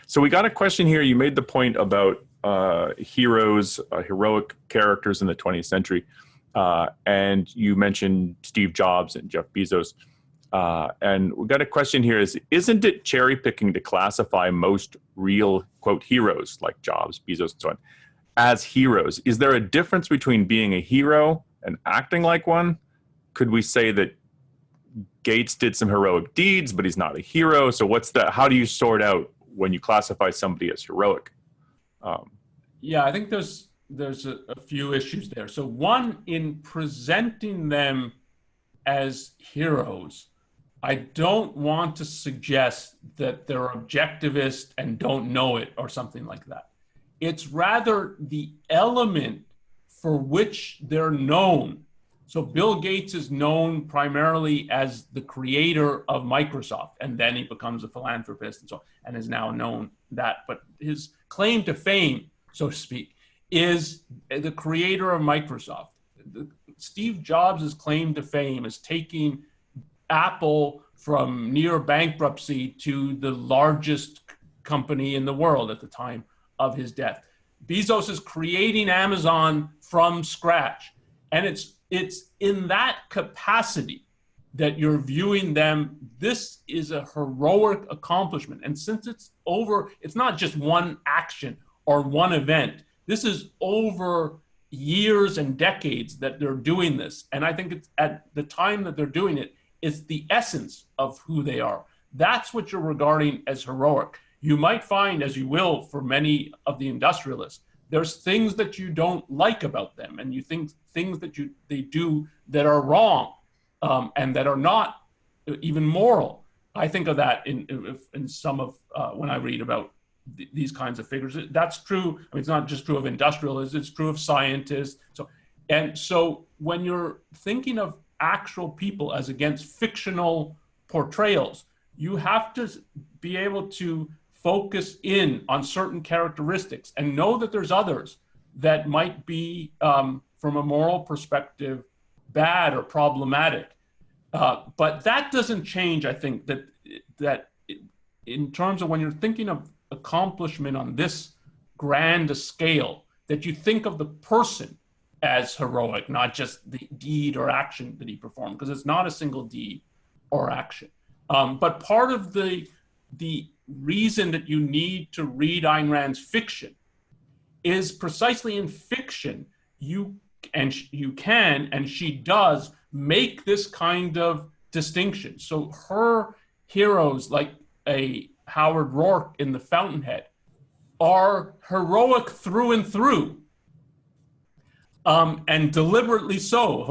[SPEAKER 2] So we got a question here. You made the point about heroes, heroic characters in the 20th century. And you mentioned Steve Jobs and Jeff Bezos. And we got a question here isn't it cherry picking to classify most real, quote, heroes like Jobs, Bezos, and so on, as heroes? Is there a difference between being a hero and acting like one? Could we say that Gates did some heroic deeds, but he's not a hero? So how do you sort out when you classify somebody as heroic?
[SPEAKER 1] Yeah, I think there's a few issues there. So one, in presenting them as heroes, I don't want to suggest that they're objectivist and don't know it or something like that. It's rather the element for which they're known. So Bill Gates is known primarily as the creator of Microsoft, and then he becomes a philanthropist and so on, and is now known that. But his claim to fame, so to speak, is the creator of Microsoft. Steve Jobs' claim to fame is taking Apple from near bankruptcy to the largest company in the world at the time of his death. Bezos is creating Amazon from scratch. And it's in that capacity that you're viewing them. This is a heroic accomplishment. And since it's not just one action or one event. This is over years and decades that they're doing this. And I think it's at the time that they're doing it, it's the essence of who they are. That's what you're regarding as heroic. You might find, as you will for many of the industrialists, there's things that you don't like about them, and you think things that they do that are wrong and that are not even moral. I think of that in some of when I read about these kinds of figures. That's true. I mean, it's not just true of industrialists; it's true of scientists. So when you're thinking of actual people as against fictional portrayals, you have to be able to focus in on certain characteristics and know that there's others that might be, from a moral perspective, bad or problematic. But that doesn't change, I think, that in terms of when you're thinking of accomplishment on this grand a scale, that you think of the person as heroic, not just the deed or action that he performed, because it's not a single deed or action. But part of the reason that you need to read Ayn Rand's fiction is precisely in fiction, you can and she does make this kind of distinction. So her heroes, like a Howard Rourke in The Fountainhead, are heroic through and through. And deliberately so.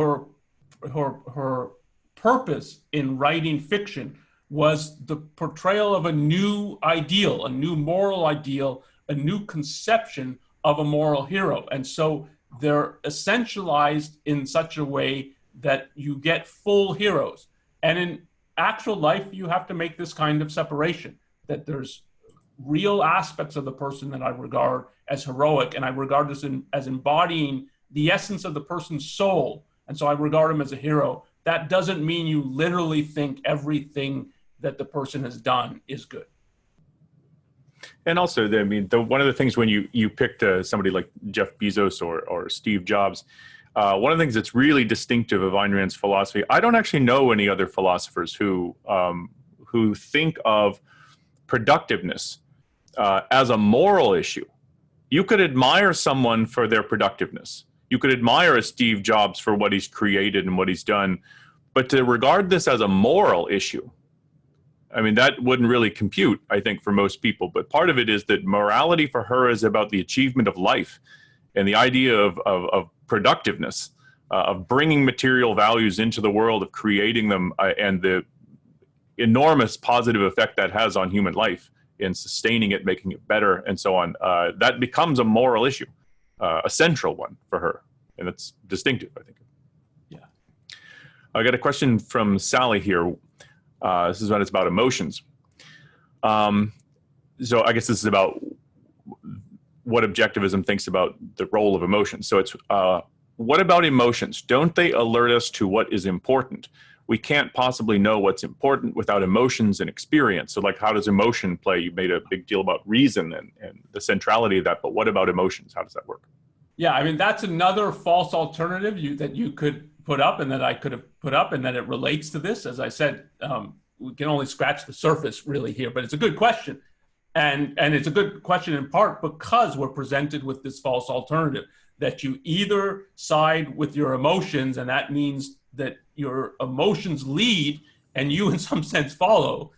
[SPEAKER 1] Her purpose in writing fiction was the portrayal of a new ideal, a new moral ideal, a new conception of a moral hero. And so they're essentialized in such a way that you get full heroes. And in actual life, you have to make this kind of separation, that there's real aspects of the person that I regard as heroic, and I regard this as embodying the essence of the person's soul. And so I regard him as a hero. That doesn't mean you literally think everything that the person has done is good.
[SPEAKER 2] And also, I mean, one of the things when you picked somebody like Jeff Bezos or Steve Jobs, one of the things that's really distinctive of Ayn Rand's philosophy, I don't actually know any other philosophers who think of productiveness as a moral issue. You could admire someone for their productiveness. You could admire a Steve Jobs for what he's created and what he's done, but to regard this as a moral issue, I mean, that wouldn't really compute, I think, for most people. But part of it is that morality for her is about the achievement of life and the idea of productiveness, of bringing material values into the world, of creating them, and the enormous positive effect that has on human life in sustaining it, making it better, and so on. That becomes a moral issue, a central one for her. And it's distinctive, I think.
[SPEAKER 1] Yeah.
[SPEAKER 2] I got a question from Sally here. This is when it's about emotions. So I guess this is about what objectivism thinks about the role of emotions. So it's, what about emotions? Don't they alert us to what is important? We can't possibly know what's important without emotions and experience. So like, how does emotion play? You made a big deal about reason and the centrality of that, but what about emotions? How does that work?
[SPEAKER 1] Yeah, I mean, that's another false alternative that you could put up and that I could have put up, and that it relates to this. As I said, we can only scratch the surface really here, but it's a good question. And it's a good question in part because we're presented with this false alternative that you either side with your emotions, and that means that your emotions lead and you in some sense follow,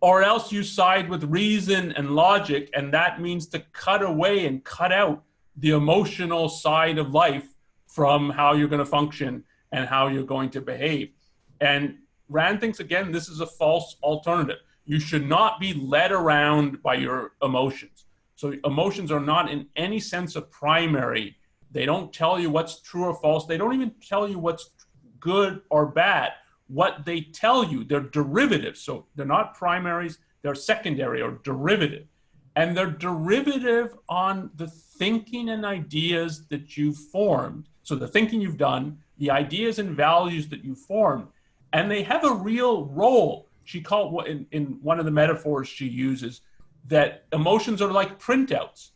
[SPEAKER 1] or else you side with reason and logic, and that means to cut away and cut out the emotional side of life from how you're going to function and how you're going to behave. And Rand thinks, again, this is a false alternative. You should not be led around by your emotions. So emotions are not in any sense a primary. They don't tell you what's true or false. They don't even tell you what's good or bad. What they tell you, they're derivatives. So they're not primaries, they're secondary or derivative. And they're derivative on the thinking and ideas that you've formed. So the thinking you've done, the ideas and values that you've formed, and they have a real role. She called, in one of the metaphors she uses, that emotions are like printouts,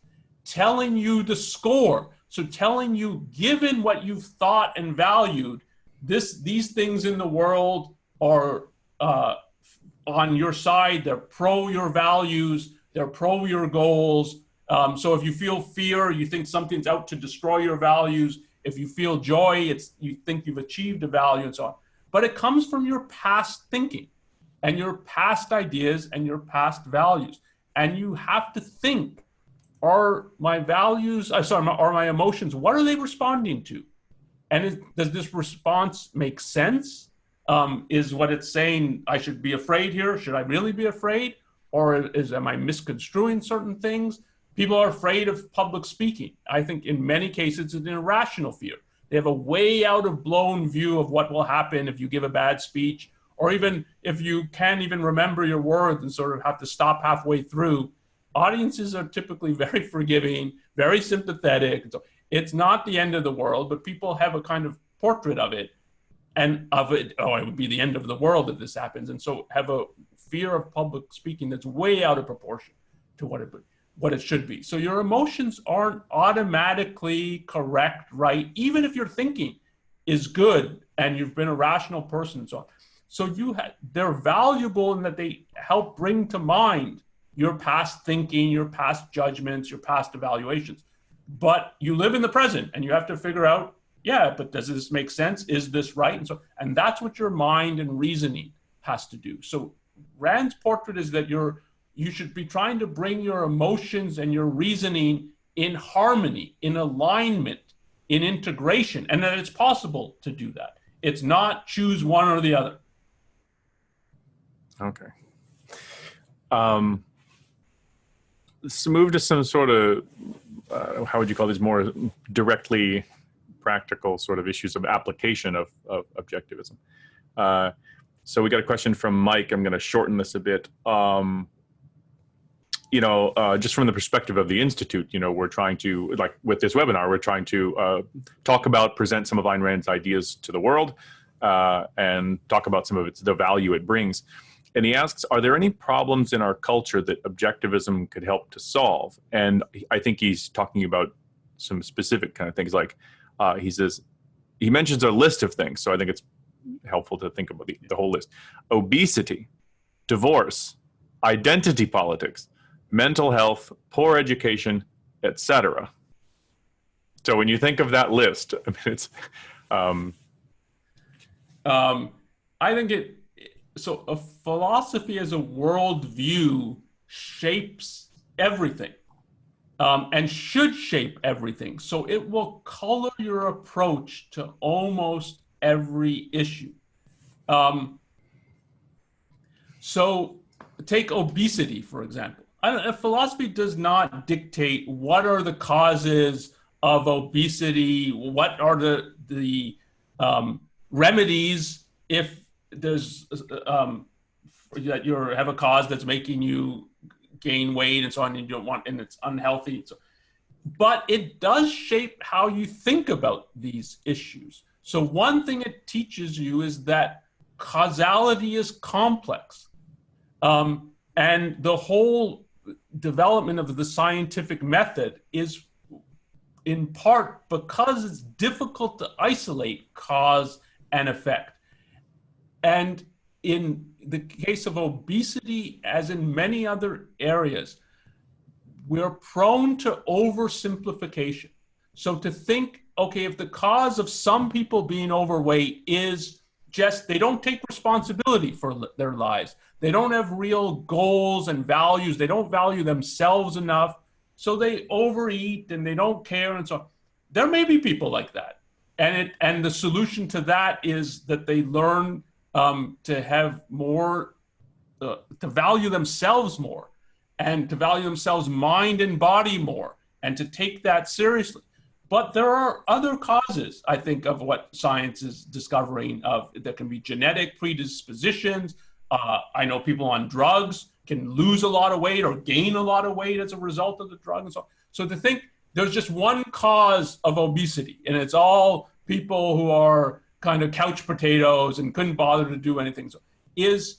[SPEAKER 1] telling you the score. So telling you, given what you've thought and valued, these things in the world are on your side. They're pro your values. They're pro your goals. So if you feel fear, you think something's out to destroy your values. If you feel joy, you think you've achieved a value and so on. But it comes from your past thinking and your past ideas and your past values. And you have to think, are my values, are my emotions, what are they responding to? And does this response make sense? Is what it's saying, I should be afraid here? Should I really be afraid? Or am I misconstruing certain things? People are afraid of public speaking. I think in many cases it's an irrational fear. They have a way out of blown view of what will happen if you give a bad speech, or even if you can't even remember your words and sort of have to stop halfway through. Audiences are typically very forgiving, very sympathetic. So it's not the end of the world, but people have a kind of portrait of it, and of it, oh, it would be the end of the world if this happens. And so have a fear of public speaking that's way out of proportion to what it should be. So your emotions aren't automatically correct, right? Even if your thinking is good and you've been a rational person and so on. So they're valuable in that they help bring to mind your past thinking, your past judgments, your past evaluations. But you live in the present and you have to figure out, yeah, but does this make sense? Is this right? And that's what your mind and reasoning has to do. So Rand's portrait is that you should be trying to bring your emotions and your reasoning in harmony, in alignment, in integration, and that it's possible to do that. It's not choose one or the other.
[SPEAKER 2] Okay. Let's move to some sort of, how would you call these, more directly practical sort of issues of application of objectivism. So we got a question from Mike. I'm going to shorten this a bit. Just from the perspective of the Institute, we're trying to, like with this webinar, we're trying to present some of Ayn Rand's ideas to the world and talk about some of the value it brings. And he asks, are there any problems in our culture that objectivism could help to solve? And I think he's talking about some specific kind of things, like he mentions a list of things. So I think it's helpful to think about the whole list. Obesity, divorce, identity politics, mental health, poor education, etc. So when you think of that list, I mean, it's
[SPEAKER 1] I think so a philosophy as a worldview shapes everything, and should shape everything. So it will color your approach to almost every issue. So take obesity, for example. Philosophy does not dictate what are the causes of obesity, what are the remedies if there's that you have a cause that's making you gain weight and so on, and you don't want, and it's unhealthy. So but it does shape how you think about these issues. So one thing it teaches you is that causality is complex. And the whole development of the scientific method is in part because it's difficult to isolate cause and effect. And in the case of obesity, as in many other areas, we're prone to oversimplification. So to think, okay, if the cause of some people being overweight is just they don't take responsibility for their lives, they don't have real goals and values, they don't value themselves enough, so they overeat and they don't care and so on. There may be people like that. And the solution to that is that they learn to have more, to value themselves more, and to value themselves mind and body more, and to take that seriously. But there are other causes, I think, of what science is discovering of that can be genetic predispositions. I know people on drugs can lose a lot of weight or gain a lot of weight as a result of the drug and so on. So to think there's just one cause of obesity, and it's all people who are kind of couch potatoes and couldn't bother to do anything, so is,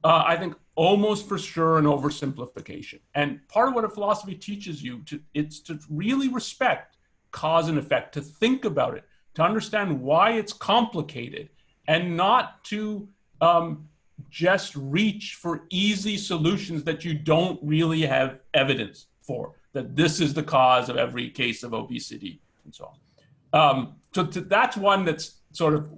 [SPEAKER 1] I think, almost for sure an oversimplification. And part of what a philosophy teaches you it's to really respect cause and effect, to think about it, to understand why it's complicated, and not to just reach for easy solutions that you don't really have evidence for, that this is the cause of every case of obesity and so on. That's one that's sort of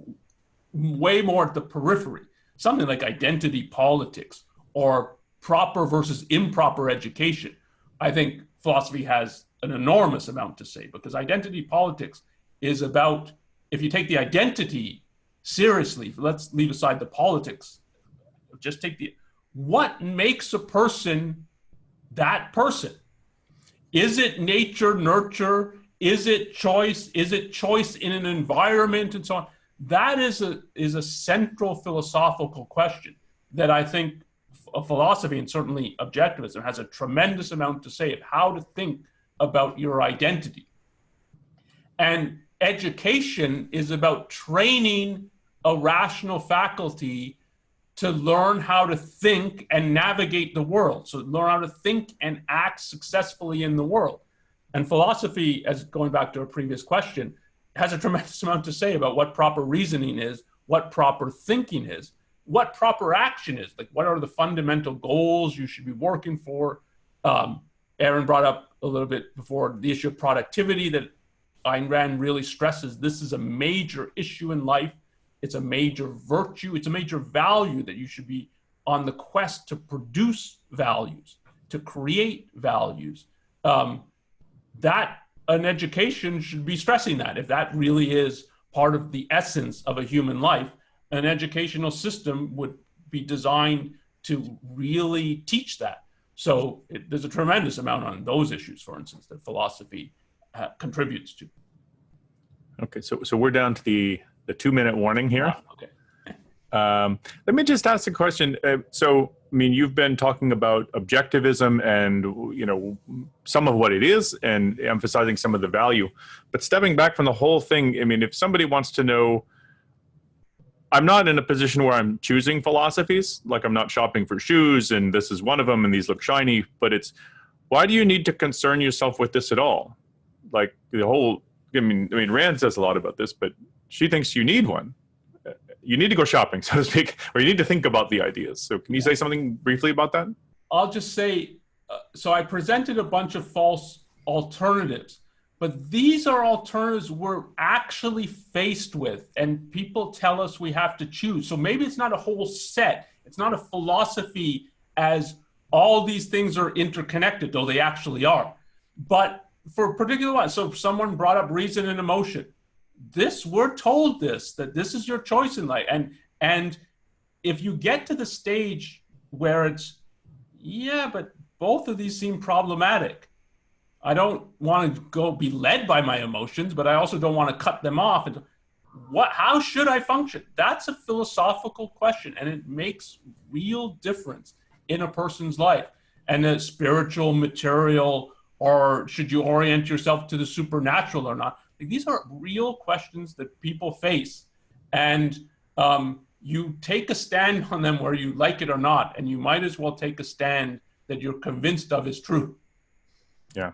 [SPEAKER 1] way more at the periphery. Something like identity politics or proper versus improper education. I think philosophy has an enormous amount to say, because identity politics is about, if you take the identity seriously, let's leave aside the politics, just take what makes a person that person? Is it nature, nurture? Is it choice? Is it choice in an environment and so on? That is a central philosophical question that I think philosophy, and certainly objectivism, has a tremendous amount to say of how to think about your identity. And education is about training a rational faculty to learn how to think and navigate the world. So learn how to think and act successfully in the world. And philosophy, as going back to a previous question, has a tremendous amount to say about what proper reasoning is, what proper thinking is, what proper action is, like what are the fundamental goals you should be working for. Aaron brought up a little bit before the issue of productivity, that Ayn Rand really stresses. This is a major issue in life. It's a major virtue. It's a major value that you should be on the quest to produce values, to create values. That an education should be stressing that. If that really is part of the essence of a human life, an educational system would be designed to really teach that. So there's a tremendous amount on those issues, for instance, that philosophy contributes to.
[SPEAKER 2] Okay, so we're down to the 2-minute warning here.
[SPEAKER 1] Okay.
[SPEAKER 2] Let me just ask a question. So, I mean, you've been talking about objectivism and, you know, some of what it is and emphasizing some of the value. But stepping back from the whole thing, I mean, if somebody wants to know, I'm not in a position where I'm choosing philosophies, like I'm not shopping for shoes and this is one of them and these look shiny, but it's, why do you need to concern yourself with this at all? Like the whole, I mean, Rand says a lot about this, but she thinks you need one. You need to go shopping, so to speak, or you need to think about the ideas. So can you say something briefly about that?
[SPEAKER 1] I'll just say, so I presented a bunch of false alternatives, but these are alternatives we're actually faced with, and people tell us we have to choose. So maybe it's not a whole set. It's not a philosophy as all these things are interconnected, though they actually are. But for a particular one, so someone brought up reason and emotion. We're told that this is your choice in life. And if you get to the stage where it's, yeah, but both of these seem problematic. I don't want to go be led by my emotions, but I also don't want to cut them off. And how should I function? That's a philosophical question, and it makes real difference in a person's life. And the spiritual, material, Or should you orient yourself to the supernatural or not? Like, these are real questions that people face. And you take a stand on them whether you like it or not. And you might as well take a stand that you're convinced of is true.
[SPEAKER 2] Yeah.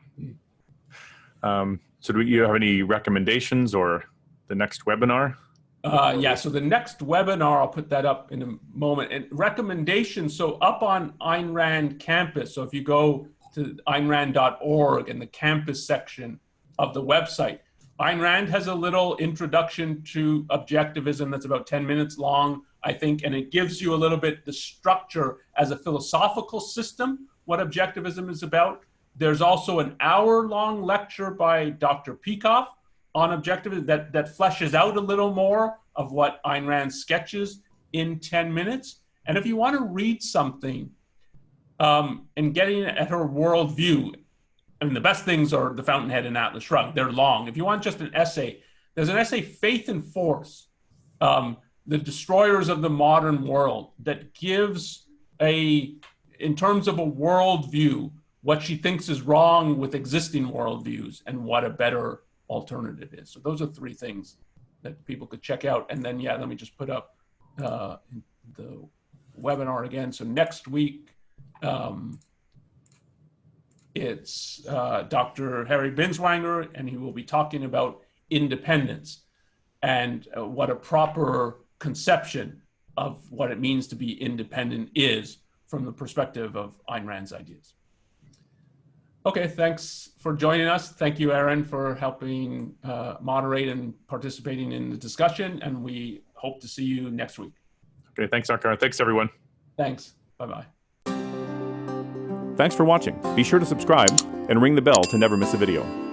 [SPEAKER 2] So do you have any recommendations or the next webinar?
[SPEAKER 1] Yeah, so the next webinar, I'll put that up in a moment. And recommendations, so up on Ayn Rand campus, so if you go to aynrand.org in the campus section of the website, Ayn Rand has a little introduction to objectivism that's about 10 minutes long, I think, and it gives you a little bit the structure as a philosophical system, what objectivism is about. There's also an hour-long lecture by Dr. Peikoff on objectivism that fleshes out a little more of what Ayn Rand sketches in 10 minutes. And if you want to read something and getting at her worldview, I mean, the best things are the Fountainhead and Atlas Shrugged. They're long. If you want just an essay, there's an essay, Faith and Force, the Destroyers of the Modern World, that gives in terms of a worldview, what she thinks is wrong with existing worldviews and what a better alternative is. So those are three things that people could check out. And then, yeah, let me just put up the webinar again. So next week, it's Dr. Harry Binswanger, and he will be talking about independence and what a proper conception of what it means to be independent is from the perspective of Ayn Rand's ideas. Okay, thanks for joining us. Thank you, Aaron, for helping moderate and participating in the discussion, and we hope to see you next week.
[SPEAKER 2] Okay, thanks, Onkar. Thanks, everyone.
[SPEAKER 1] Thanks. Bye-bye.
[SPEAKER 2] Thanks for watching. Be sure to subscribe and ring the bell to never miss a video.